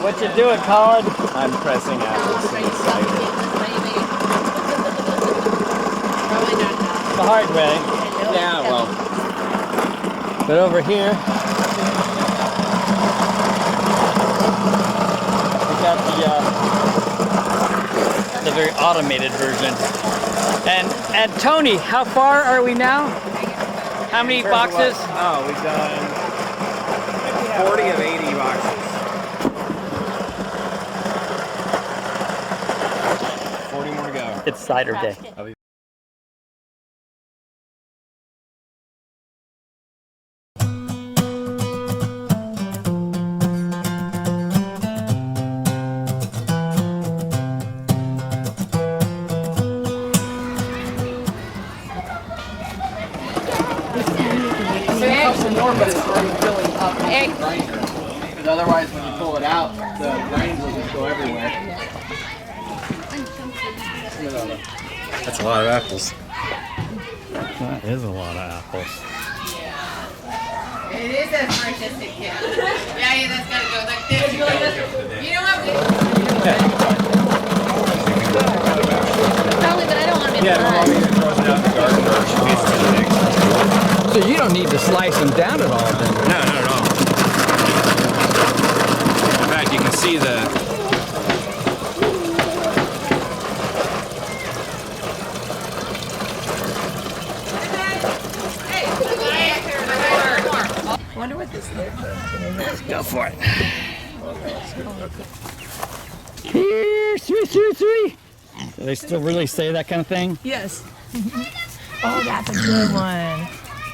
What you doing, Collin? I'm pressing apples in the cider. Probably not now. The hard way. Yeah, well. But over here, we got the very automated version. And Tony, how far are we now? How many boxes? Oh, we've done 40 of 80 boxes. 40 more to go. It's cider day. More, but it's already filling up the grinder. Because otherwise, when you pull it out, the grains will just go everywhere. That's a lot of apples. That is a lot of apples. It is a artistic kid. Yeah, that's gotta go like this. You know what? Probably, but I don't want to be So you don't need to slice them down at all, then? No, not at all. In fact, you can see the... I wonder what this is. Let's go for it. Here, three. Do they still really say that kind of thing? Yes. Oh, that's a good one.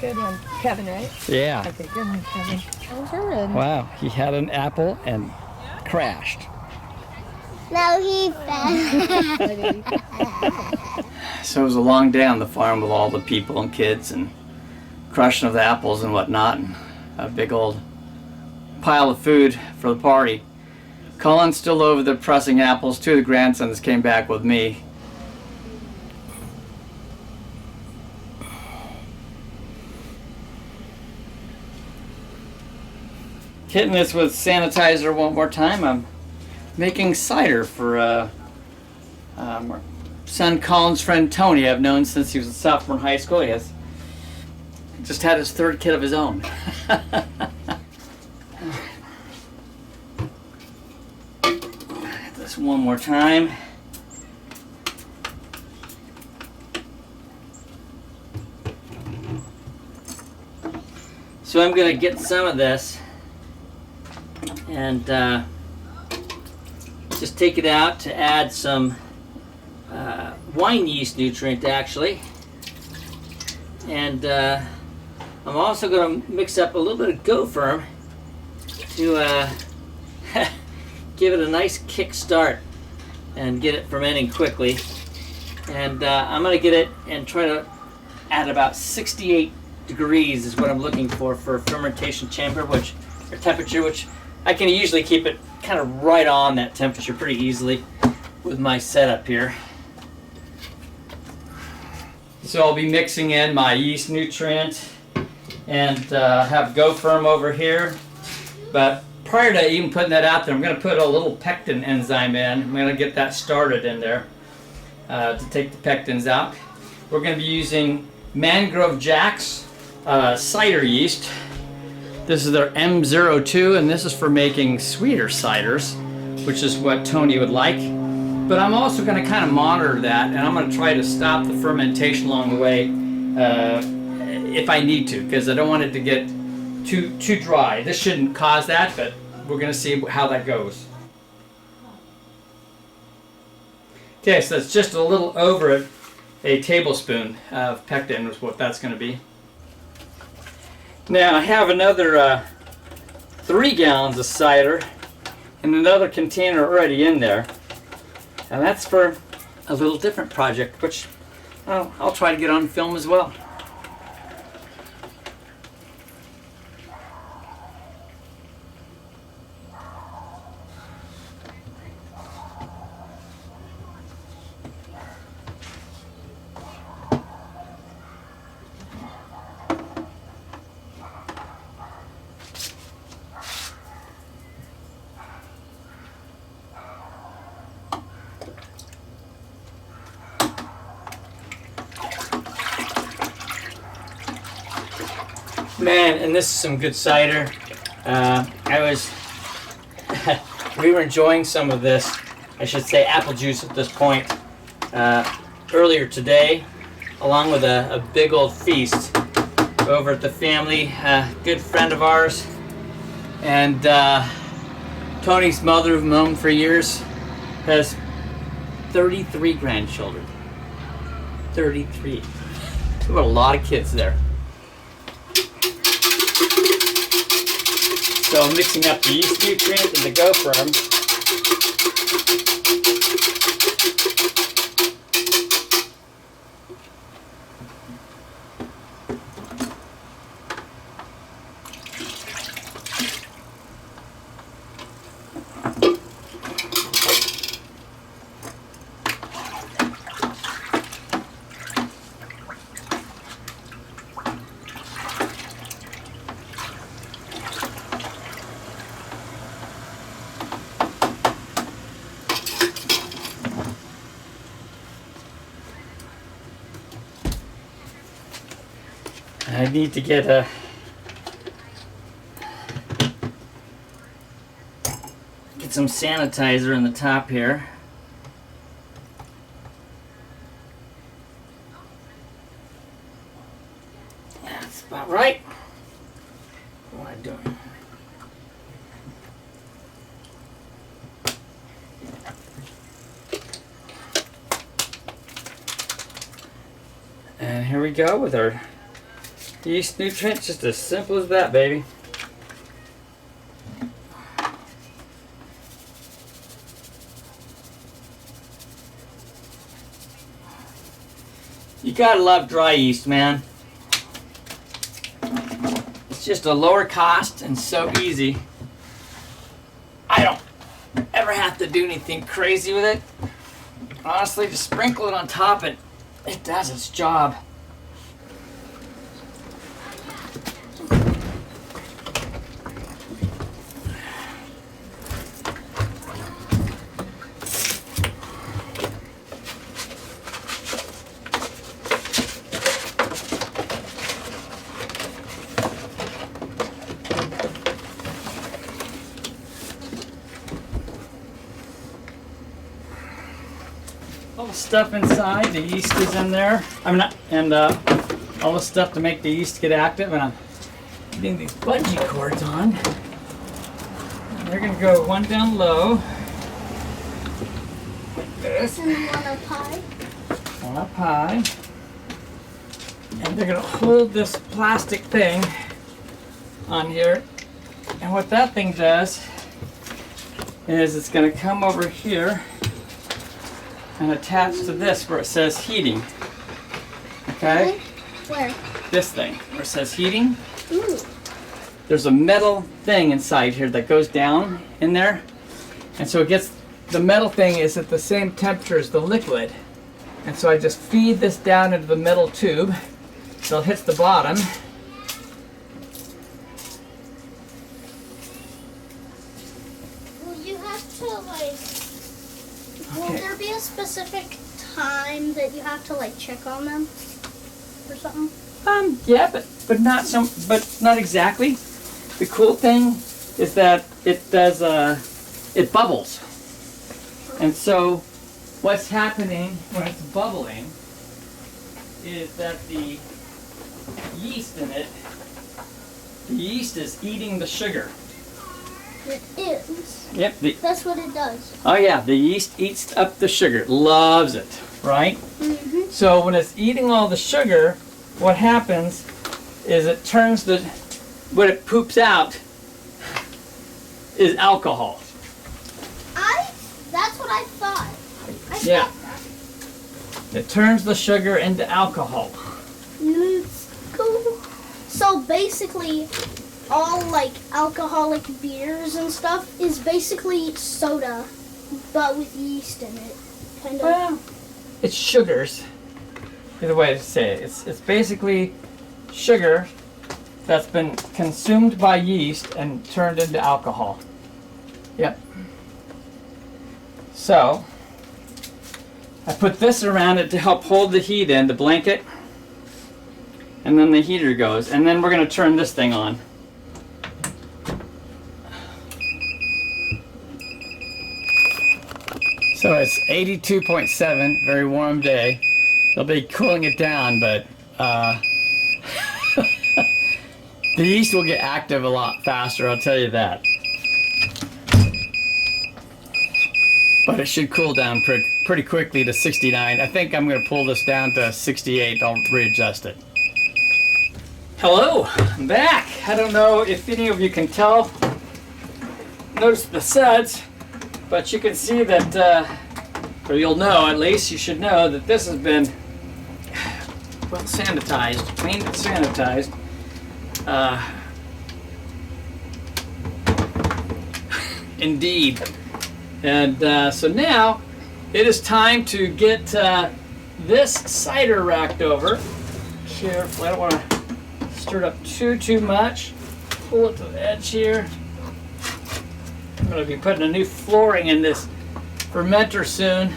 Good one. Kevin, right? Yeah. Okay, good one, Kevin. Oh, Kevin. Wow, he had an apple and crashed. No, he fell. So it was a long day on the farm with all the people and kids and crushing of the apples and whatnot, and a big old pile of food for the party. Collin's still over there pressing apples. Two of the grandsons came back with me. Hitting this with sanitizer one more time. I'm making cider for my son Collin's friend Tony. I've known since he was a sophomore in high school. He has just had his third kid of his own. This one more time. So I'm gonna get some of this and just take it out to add some wine yeast nutrient actually. And I'm also going to mix up a little bit of Go-Firm to give it a nice kick start and get it fermenting quickly. And I'm going to get it and try to add about 68 degrees is what I'm looking for a fermentation chamber, or temperature, which I can usually keep it kind of right on that temperature pretty easily with my setup here. So I'll be mixing in my yeast nutrient and have Go-Firm over here. But prior to even putting that out there, I'm going to put a little pectin enzyme in. I'm going to get that started in there to take the pectins out. We're going to be using Mangrove Jack's cider yeast. This is their M02, and this is for making sweeter ciders, which is what Tony would like. But I'm also going to kind of monitor that, and I'm going to try to stop the fermentation along the way if I need to, because I don't want it to get too dry. This shouldn't cause that, but we're going to see how that goes. Okay, so it's just a little over a tablespoon of pectin is what that's going to be. Now I have another 3 gallons of cider in another container already in there. And that's for a little different project, which I'll try to get on film as well. Man, and this is some good cider. We were enjoying some of this, I should say apple juice at this point, earlier today, along with a big old feast over at the family. Good friend of ours, and Tony's mother, who've known for years, has 33 grandchildren. 33. We've got a lot of kids there. So mixing up the yeast nutrient and the Go Firm. I need to get some sanitizer in the top here. That's about right. What am I doing? And here we go with our yeast nutrients, just as simple as that, baby. You gotta love dry yeast, man. It's just a lower cost and so easy. I don't ever have to do anything crazy with it. Honestly, just sprinkle it on top and it does its job. All the stuff inside, the yeast is in there. All the stuff to make the yeast get active, and I'm getting these bungee cords on. They're gonna go one down low, like this. And one up high. One up high. And they're gonna hold this plastic thing on here. And what that thing does is it's gonna come over here and attach to this where it says heating. Okay? Where? This thing where it says heating. Ooh. There's a metal thing inside here that goes down in there. And so it gets, the metal thing is at the same temperature as the liquid. And so I just feed this down into the metal tube till it hits the bottom. Will you have to will Okay. there be a specific time that you have to check on them or something? Yeah, but not exactly. The cool thing is that it does it bubbles. And so what's happening when it's bubbling is that the yeast in it, the yeast is eating the sugar. It is. Yep. That's what it does. Oh yeah, the yeast eats up the sugar. It loves it, right? Mm-hmm. So when it's eating all the sugar, what happens is it turns what it poops out is alcohol. That's what I thought. Yeah. It turns the sugar into alcohol. Let's go. So basically, all alcoholic beers and stuff is basically soda, but with yeast in it, kind of. Well, it's sugars. Is the way to say it. It's basically sugar that's been consumed by yeast and turned into alcohol. Yep. So I put this around it to help hold the heat in, the blanket. and then the heater goes, and then we're going to turn this thing on. So it's 82.7, very warm day. They'll be cooling it down, but the yeast will get active a lot faster, I'll tell you that. But it should cool down pretty quickly to 69. I think I'm going to pull this down to 68. I'll readjust it. Hello, I'm back. I don't know if any of you can tell, notice the suds, but you can see that, or you'll know, at least you should know that this has been, well, sanitized, cleaned and sanitized. Indeed. And so now it is time to get this cider racked over. Carefully, I don't want to stir it up too much. Pull it to the edge here. I'm going to be putting a new flooring in this fermenter soon.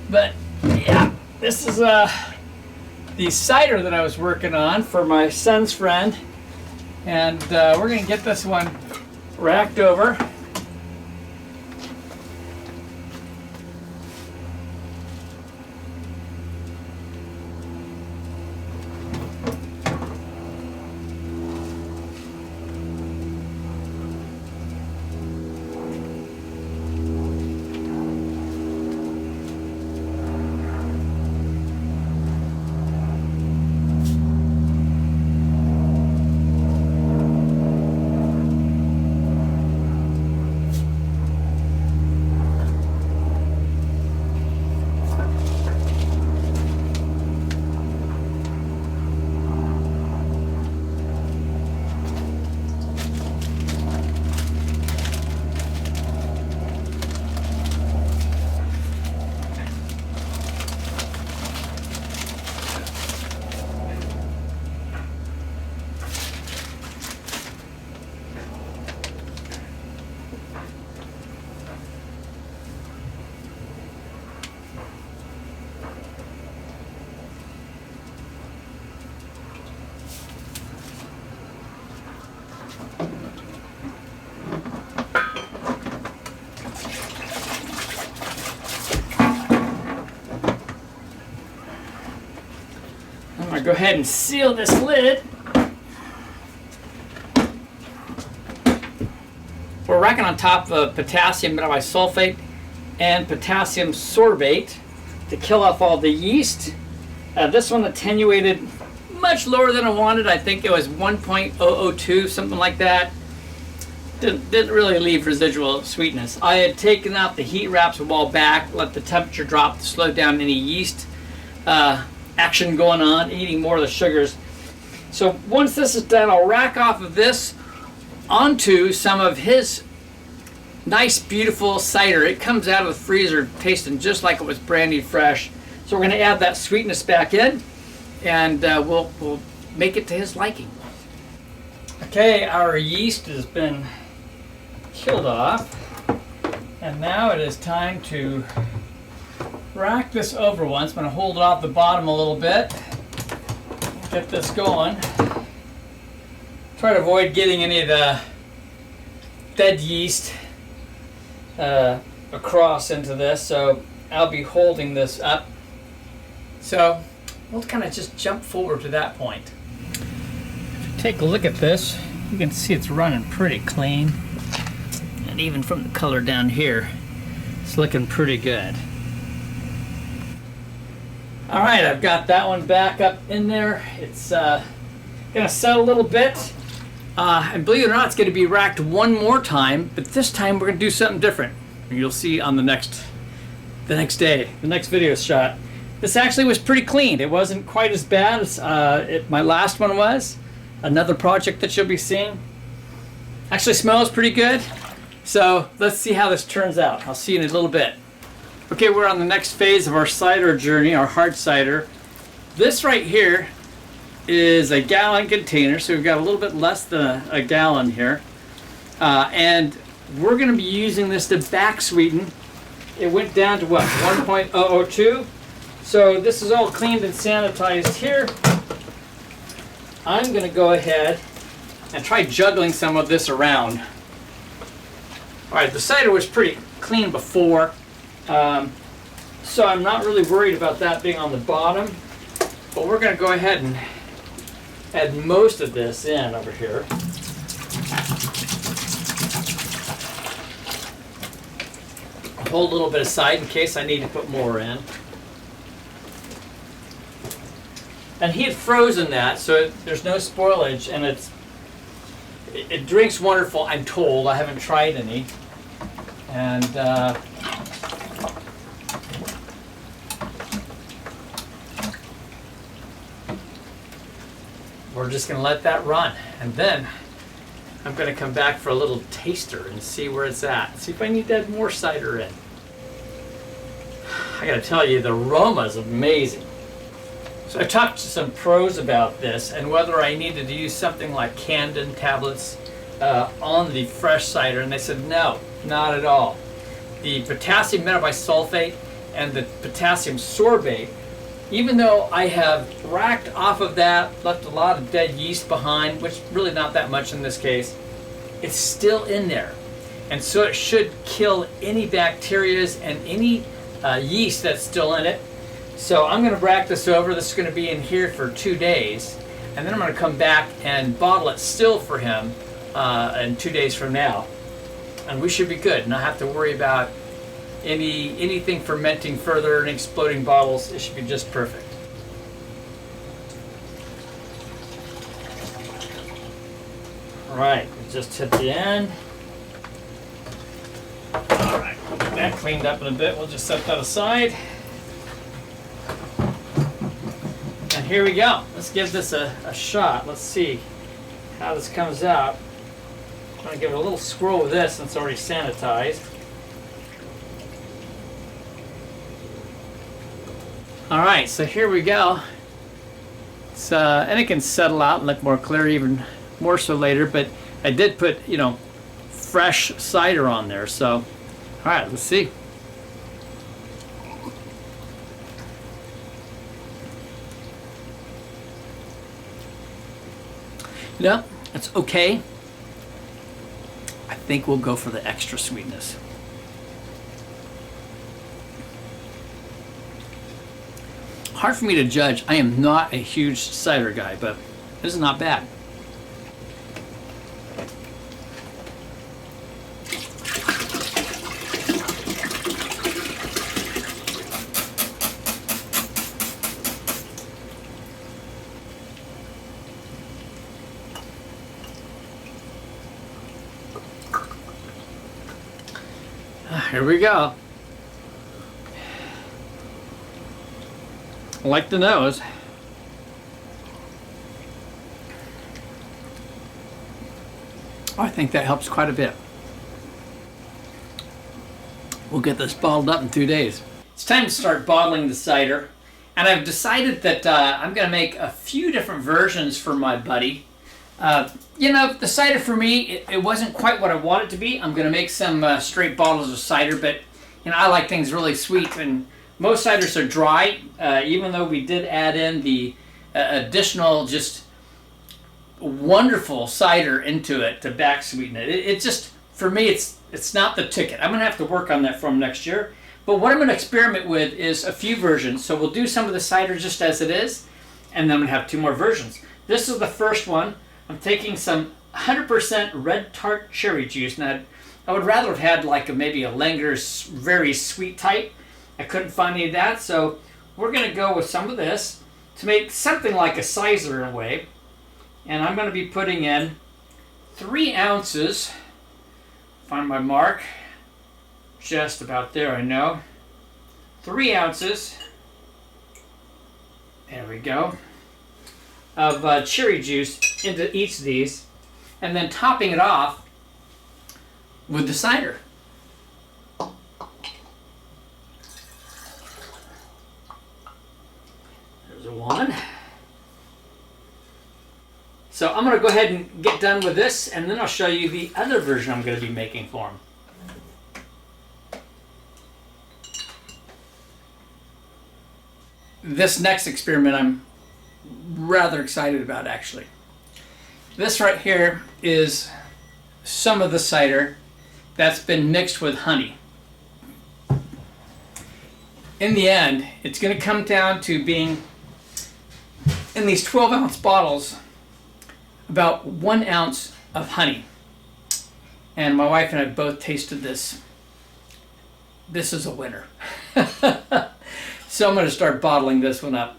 But yeah, this is the cider that I was working on for my son's friend. And we're going to get this one racked over. I'm going to go ahead and seal this lid. We're racking on top of potassium bisulfate and potassium sorbate to kill off all the yeast. This one attenuated much lower than I wanted. I think it was 1.002, something like that. Didn't really leave residual sweetness. I had taken out the heat wraps a while back, let the temperature drop to slow down any yeast action going on, eating more of the sugars. So once this is done, I'll rack off of this onto some of his nice, beautiful cider. It comes out of the freezer tasting just like it was brandy fresh. So we're going to add that sweetness back in, and we'll make it to his liking. Okay, our yeast has been killed off, and now it is time to rack this over once. I'm going to hold it off the bottom a little bit, get this going. Try to avoid getting any of the dead yeast across into this, so I'll be holding this up. So we'll kind of just jump forward to that point. If you take a look at this, you can see it's running pretty clean, and even from the color down here, it's looking pretty good. All right, I've got that one back up in there. It's gonna set a little bit. And believe it or not, it's gonna be racked one more time, but this time we're gonna do something different. And you'll see on the next day, the next video shot. This actually was pretty clean. It wasn't quite as bad as my last one was. Another project that you'll be seeing. Actually smells pretty good. So let's see how this turns out. I'll see you in a little bit. Okay, we're on the next phase of our cider journey, our hard cider. This right here is a gallon container, so we've got a little bit less than a gallon here. And we're going to be using this to back sweeten. It went down to what, 1.002? So this is all cleaned and sanitized here. I'm going to go ahead and try juggling some of this around. All right, the cider was pretty clean before, so I'm not really worried about that being on the bottom, but we're going to go ahead and add most of this in over here. Hold a little bit aside in case I need to put more in. And he had frozen that, so there's no spoilage, and it drinks wonderful, I'm told. I haven't tried any. And we're just going to let that run. And then I'm going to come back for a little taster and see where it's at. See if I need to add more cider in. I got to tell you, the aroma is amazing. So I talked to some pros about this and whether I needed to use something like Candon tablets on the fresh cider, and they said no, not at all. The potassium metabisulfate and the potassium sorbate, even though I have racked off of that, left a lot of dead yeast behind, which really not that much in this case, it's still in there. And so it should kill any bacterias and any yeast that's still in it. So I'm going to rack this over. This is going to be in here for 2 days. And then I'm going to come back and bottle it still for him in 2 days from now. And we should be good. Not have to worry about anything fermenting further and exploding bottles. It should be just perfect. All right, we just hit the end. All right, we'll get that cleaned up in a bit. We'll just set that aside. And here we go. Let's give this a shot. Let's see how this comes out. I'm going to give it a little swirl with this since it's already sanitized. Alright, so here we go. It's, and it can settle out and look more clear even more so later, but I did put, fresh cider on there. So, alright, let's see. Yeah, it's okay. I think we'll go for the extra sweetness. Hard for me to judge. I am not a huge cider guy, but this is not bad. Here we go. I like the nose. I think that helps quite a bit. We'll get this bottled up in 2 days. It's time to start bottling the cider. And I've decided that I'm going to make a few different versions for my buddy. The cider for me, it wasn't quite what I want it to be. I'm going to make some straight bottles of cider, but I like things really sweet, and most ciders are dry, even though we did add in the additional just wonderful cider into it to back sweeten it. It just, for me, it's not the ticket. I'm going to have to work on that from next year. But what I'm going to experiment with is a few versions. So we'll do some of the cider just as it is, and then I'm going to have 2 more versions. This is the first one. I'm taking some 100% red tart cherry juice. Now, I would rather have had maybe a Langer's very sweet type. I couldn't find any of that, so we're going to go with some of this to make something like a Cider in a way. And I'm going to be putting in 3 ounces. Find my mark. Just about there, I know. 3 ounces. There we go. Of cherry juice into each of these, and then topping it off with the cider. There's one. So I'm going to go ahead and get done with this, and then I'll show you the other version I'm going to be making for him. This next experiment I'm rather excited about, actually. This right here is some of the cider that's been mixed with honey. In the end, it's going to come down to being, in these 12-ounce bottles, about 1 ounce of honey. And my wife and I both tasted this. This is a winner. So I'm going to start bottling this one up.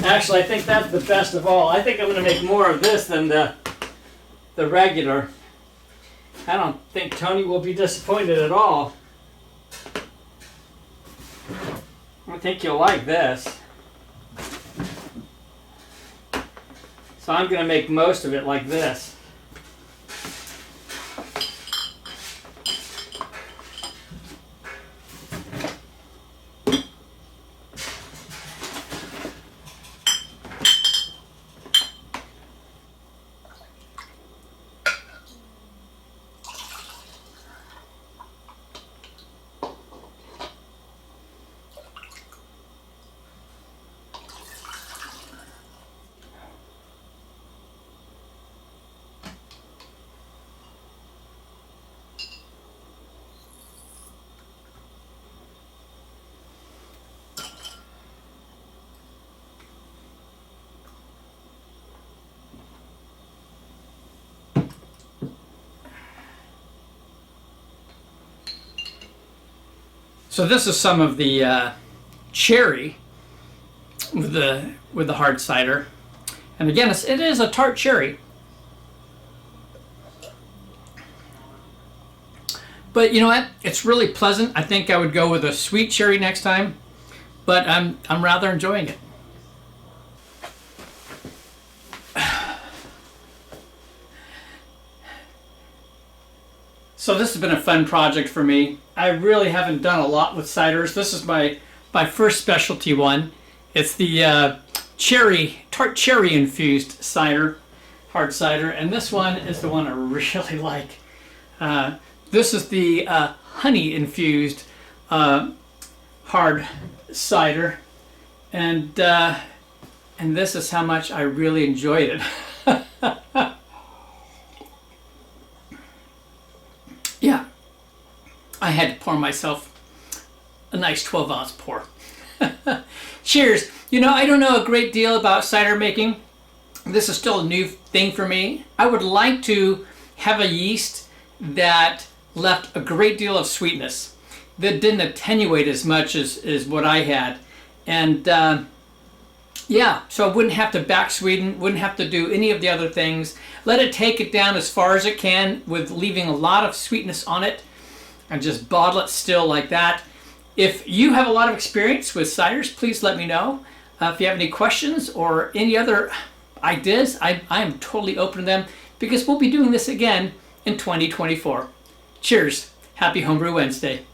Actually, I think that's the best of all. I think I'm going to make more of this than the regular. I don't think Tony will be disappointed at all. I think you'll like this. So I'm going to make most of it like this. So this is some of the cherry with the hard cider, and again, it is a tart cherry. But you know what? It's really pleasant. I think I would go with a sweet cherry next time, but I'm rather enjoying it. So this has been a fun project for me. I really haven't done a lot with ciders. This is my first specialty one. It's the tart cherry infused cider, hard cider, and this one is the one I really like. This is the honey infused hard cider, and this is how much I really enjoyed it. Yeah, I had to pour myself a nice 12-ounce pour. Cheers. You know, I don't know a great deal about cider making. This is still a new thing for me. I would like to have a yeast that left a great deal of sweetness, that didn't attenuate as much as what I had. And yeah, so I wouldn't have to back sweeten, wouldn't have to do any of the other things. Let it take it down as far as it can with leaving a lot of sweetness on it, and just bottle it still like that. If you have a lot of experience with ciders, please let me know. If you have any questions or any other ideas, I am totally open to them, because we'll be doing this again in 2024. Cheers. Happy Homebrew Wednesday.